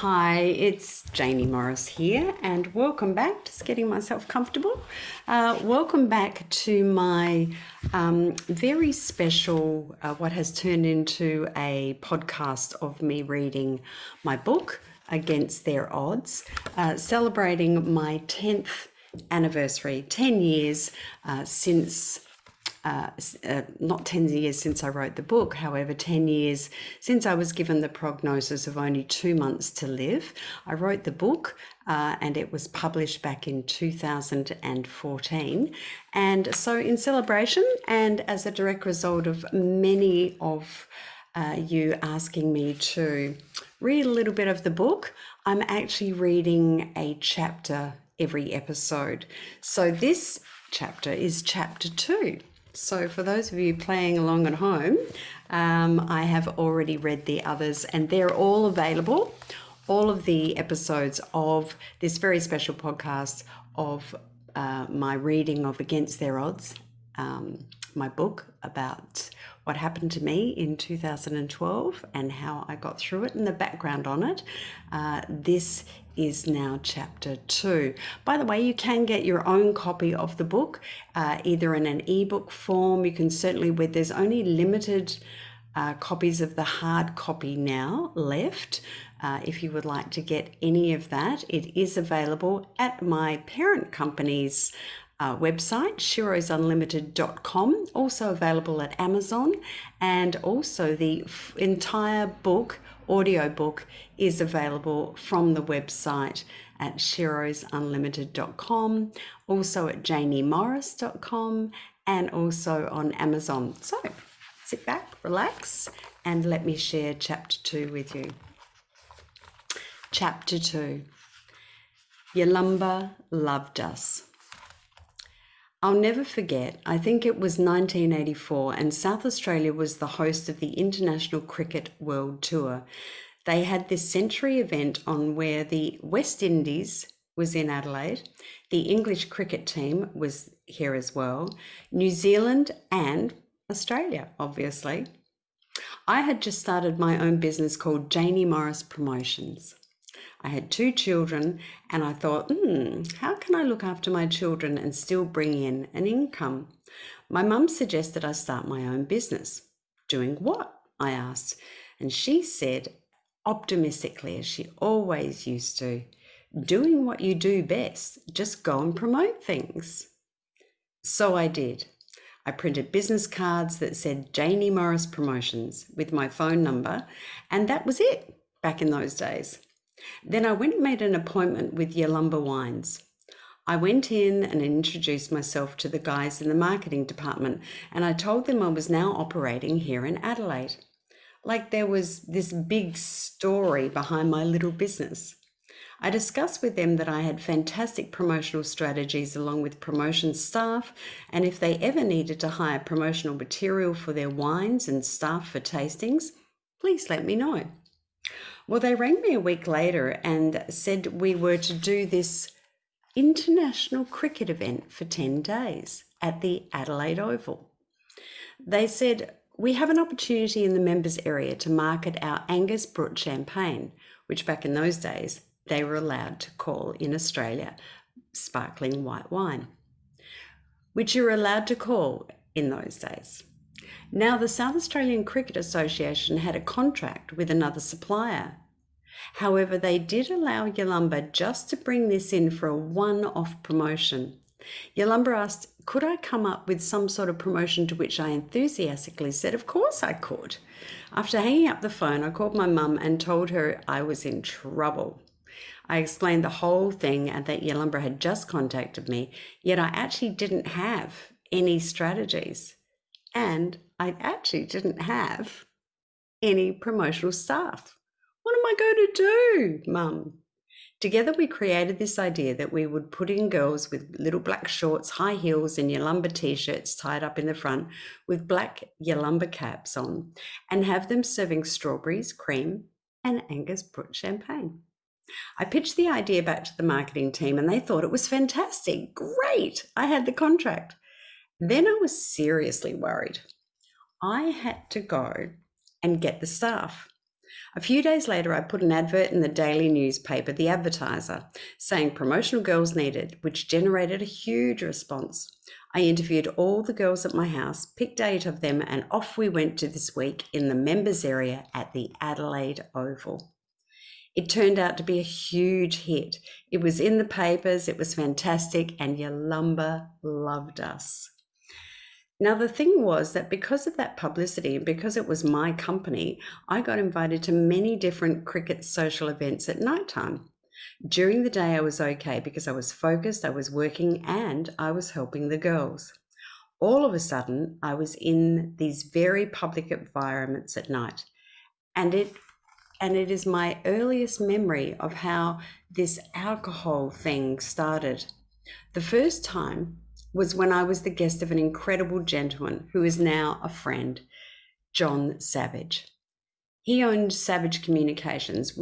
Hi, it's Janie Morris here, and welcome back. Just getting myself comfortable. Welcome back to my very special, what has turned into a podcast of me reading my book, Against Their Odds, celebrating my 10th anniversary, 10 years since. Not 10 years since I wrote the book, however, 10 years since I was given the prognosis of only 2 months to live. I wrote the book and it was published back in 2014. And so, in celebration and as a direct result of many of you asking me to read a little bit of the book, I'm actually reading a chapter every episode. So, this chapter is chapter 2. So for those of you playing along at home, I have already read the others and they're all available. All of the episodes of this very special podcast of my reading of Against Their Odds, my book about what happened to me in 2012 and how I got through it and the background on it. This is now chapter 2. By the way, you can get your own copy of the book, either in an ebook form. You can certainly, where there's only limited copies of the hard copy now left. If you would like to get any of that, it is available at my parent company's website, shirosunlimited.com, also available at Amazon, and also the entire book, audiobook, is available from the website at shirosunlimited.com, also at janiemorris.com, and also on Amazon. So sit back, relax, and let me share chapter 2 with you. Chapter 2, Yalumba Loved Us. I'll never forget, I think it was 1984, and South Australia was the host of the International Cricket World Tour. They had this century event on where the West Indies was in Adelaide, the English cricket team was here as well, New Zealand and Australia, obviously. I had just started my own business called Janie Morris Promotions. I had 2 children and I thought, how can I look after my children and still bring in an income? My mum suggested I start my own business. Doing what? I asked. And she said, optimistically, as she always used to, doing what you do best, just go and promote things. So I did. I printed business cards that said Janie Morris Promotions with my phone number, and that was it back in those days. Then I went and made an appointment with Yalumba Wines. I went in and introduced myself to the guys in the marketing department, and I told them I was now operating here in Adelaide. Like there was this big story behind my little business. I discussed with them that I had fantastic promotional strategies along with promotion staff, and if they ever needed to hire promotional material for their wines and staff for tastings, please let me know. Well, they rang me a week later and said we were to do this international cricket event for 10 days at the Adelaide Oval. They said, we have an opportunity in the members area to market our Angus Brut champagne, which back in those days, they were allowed to call in Australia sparkling white wine, which you were allowed to call in those days. Now, the South Australian Cricket Association had a contract with another supplier. However, they did allow Yalumba just to bring this in for a one-off promotion. Yalumba asked, could I come up with some sort of promotion, to which I enthusiastically said, of course I could. After hanging up the phone, I called my mum and told her I was in trouble. I explained the whole thing and that Yalumba had just contacted me, yet I actually didn't have any strategies. And I actually didn't have any promotional staff. What am I going to do, Mum? Together we created this idea that we would put in girls with little black shorts, high heels and Yalumba t-shirts tied up in the front with black Yalumba caps on and have them serving strawberries, cream and Angus Brut champagne. I pitched the idea back to the marketing team and they thought it was fantastic. Great, I had the contract. Then I was seriously worried. I had to go and get the staff. A few days later, I put an advert in the daily newspaper, The Advertiser, saying promotional girls needed, which generated a huge response. I interviewed all the girls at my house, picked 8 of them, and off we went to this week in the members area at the Adelaide Oval. It turned out to be a huge hit. It was in the papers, it was fantastic, and Yalumba loved us. Now, the thing was that because of that publicity and because it was my company, I got invited to many different cricket social events at night time. During the day, I was okay because I was focused, I was working, and I was helping the girls. All of a sudden, I was in these very public environments at night, and it is my earliest memory of how this alcohol thing started. The first time was when I was the guest of an incredible gentleman who is now a friend, John Savage. He owned Savage Communications,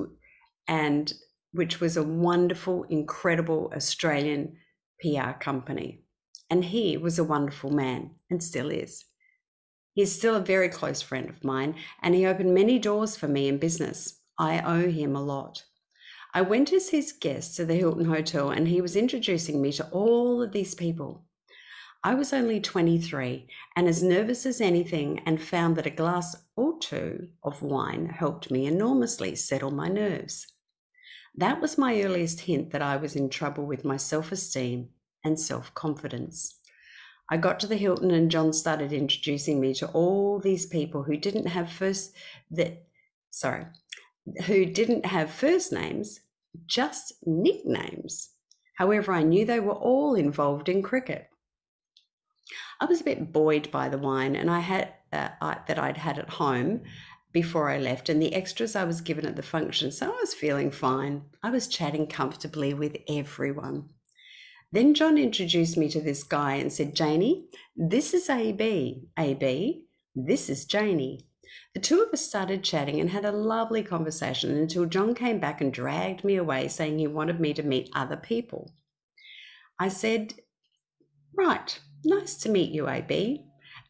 and which was a wonderful, incredible Australian PR company. And he was a wonderful man and still is. He's still a very close friend of mine, and he opened many doors for me in business. I owe him a lot. I went as his guest to the Hilton Hotel, and he was introducing me to all of these people. I was only 23 and as nervous as anything, and found that a glass or 2 of wine helped me enormously settle my nerves. That was my earliest hint that I was in trouble with my self-esteem and self-confidence. I got to the Hilton and John started introducing me to all these people who didn't have first names, just nicknames. However, I knew they were all involved in cricket. I was a bit buoyed by the wine and that I'd had at home before I left, and the extras I was given at the function, so I was feeling fine. I was chatting comfortably with everyone. Then John introduced me to this guy and said, "Janie, this is AB. AB, this is Janie." The two of us started chatting and had a lovely conversation until John came back and dragged me away, saying he wanted me to meet other people. I said, "Right, nice to meet you, AB."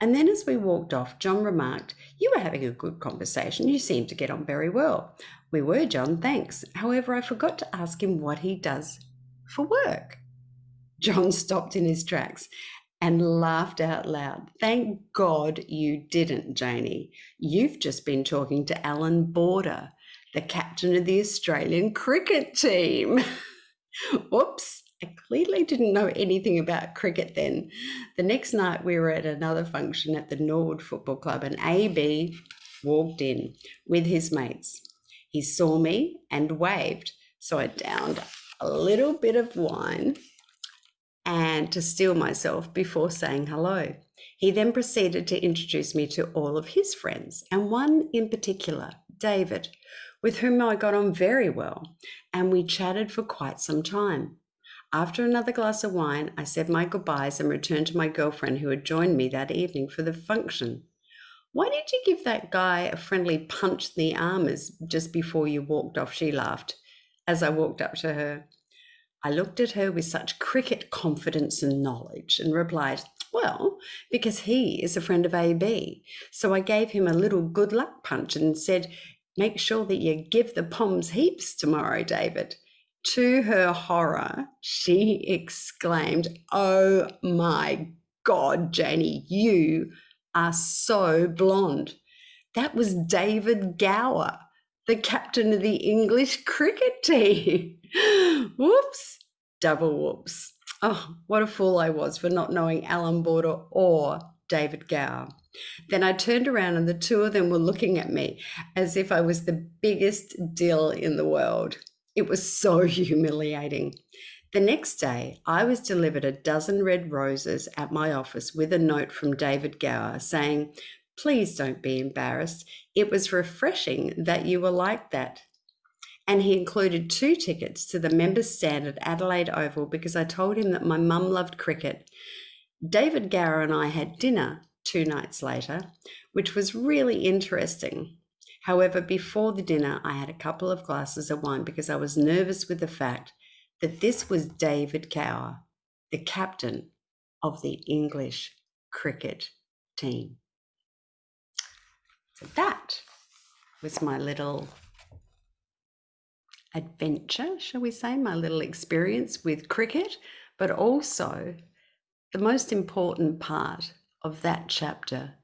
And then as we walked off, John remarked, "You were having a good conversation. You seemed to get on very well." "We were, John, thanks. However, I forgot to ask him what he does for work." John stopped in his tracks and laughed out loud. "Thank God you didn't, Janie. You've just been talking to Alan Border, the captain of the Australian cricket team." Whoops, I clearly didn't know anything about cricket then. The next night we were at another function at the Norwood Football Club, and AB walked in with his mates. He saw me and waved, so I downed a little bit of wine and to steel myself before saying hello. He then proceeded to introduce me to all of his friends, and one in particular, David, with whom I got on very well, and we chatted for quite some time. After another glass of wine, I said my goodbyes and returned to my girlfriend who had joined me that evening for the function. "Why did you give that guy a friendly punch in the arm just before you walked off?" she laughed as I walked up to her. I looked at her with such cricket confidence and knowledge and replied, "Well, because he is a friend of AB. So I gave him a little good luck punch and said, 'Make sure that you give the Poms heaps tomorrow, David.'" To her horror, she exclaimed, "Oh my God, Janie, you are so blonde." That was David Gower, the captain of the English cricket team. Whoops, double whoops. Oh, what a fool I was for not knowing Alan Border or David Gower. Then I turned around and the two of them were looking at me as if I was the biggest dill in the world. It was so humiliating. The next day, I was delivered a dozen red roses at my office with a note from David Gower saying, "Please don't be embarrassed. It was refreshing that you were like that." And he included 2 tickets to the members' stand at Adelaide Oval because I told him that my mum loved cricket. David Gower and I had dinner 2 nights later, which was really interesting. However, before the dinner, I had a couple of glasses of wine because I was nervous with the fact that this was David Gower, the captain of the English cricket team. So that was my little adventure, shall we say, my little experience with cricket, but also the most important part of that chapter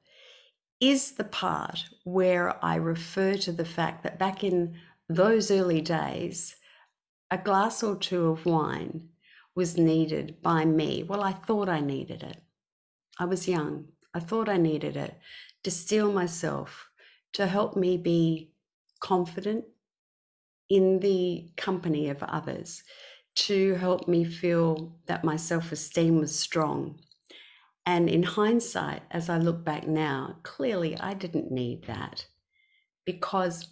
is the part where I refer to the fact that back in those early days, a glass or two of wine was needed by me. Well, I thought I needed it. I was young. I thought I needed it to steel myself, to help me be confident in the company of others, to help me feel that my self-esteem was strong. And in hindsight, as I look back now, clearly I didn't need that, because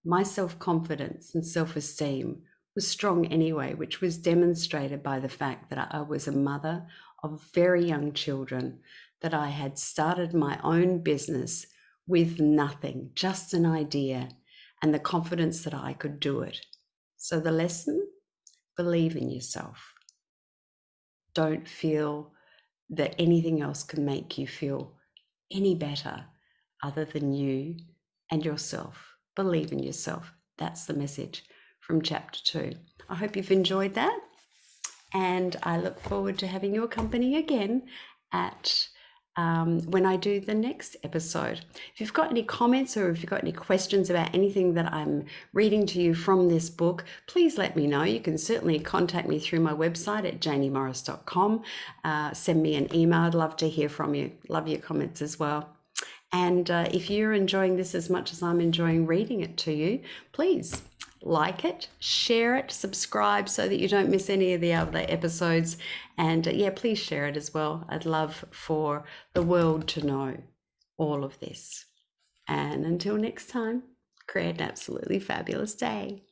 my self-confidence and self-esteem was strong anyway, which was demonstrated by the fact that I was a mother of very young children, that I had started my own business with nothing, just an idea, and the confidence that I could do it. So the lesson: believe in yourself. Don't feel that anything else can make you feel any better other than you and yourself. Believe in yourself. That's the message from chapter 2. I hope you've enjoyed that, and I look forward to having your company again at when I do the next episode. If you've got any comments or if you've got any questions about anything that I'm reading to you from this book, please let me know. You can certainly contact me through my website at janiemorris.com. Send me an email. I'd love to hear from you. Love your comments as well. And if you're enjoying this as much as I'm enjoying reading it to you, please like it, share it, subscribe so that you don't miss any of the other episodes. And yeah, please share it as well. I'd love for the world to know all of this. And until next time, create an absolutely fabulous day.